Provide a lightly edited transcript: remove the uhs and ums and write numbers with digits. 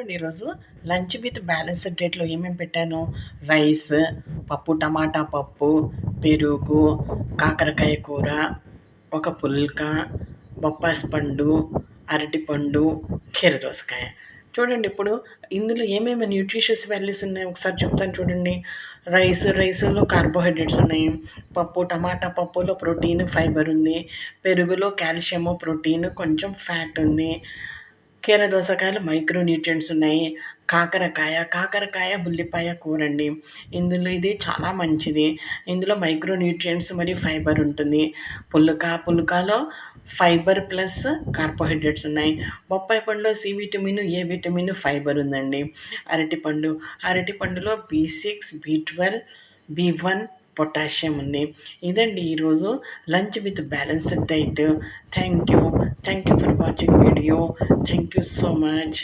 చూడండి ఈరోజు lunch with balanced డేట్లో ఏమేమి పెట్టాను. రైస్, పప్పు, టమాటా పప్పు, పెరుగు, కాకరకాయ కూర, ఒక పుల్క, బొప్పాసి పండు, అరటిపండు, కీర దోసకాయ. చూడండి ఇప్పుడు ఇందులో ఏమేమి న్యూట్రిషియస్ వాల్యూస్ ఉన్నాయి ఒకసారి చెప్తాను చూడండి. రైస్లో కార్బోహైడ్రేట్స్ ఉన్నాయి. పప్పు, టమాటా పప్పులో ప్రోటీన్, ఫైబర్ ఉంది. పెరుగులో కాల్షియము, ప్రోటీన్, కొంచెం ఫ్యాట్ ఉంది. కీర దోసకాయలు మైక్రో న్యూట్రియంట్స్ ఉన్నాయి. కాకరకాయ ఉల్లిపాయ కూర అండి. ఇందులో ఇది చాలా మంచిది. ఇందులో మైక్రో న్యూట్రియంట్స్ మరియు ఫైబర్ ఉంటుంది. పుల్కాలో ఫైబర్ ప్లస్ కార్బోహైడ్రేట్స్ ఉన్నాయి. బొప్పాయి పండులో C vitamin, A vitamin, fibre ఉందండి. అరటిపండులో B6, B12, B1, పొటాషియం ఉంది. ఇదండి ఈరోజు lunch with balanced diet. Thank you for watching video. Thank you so much.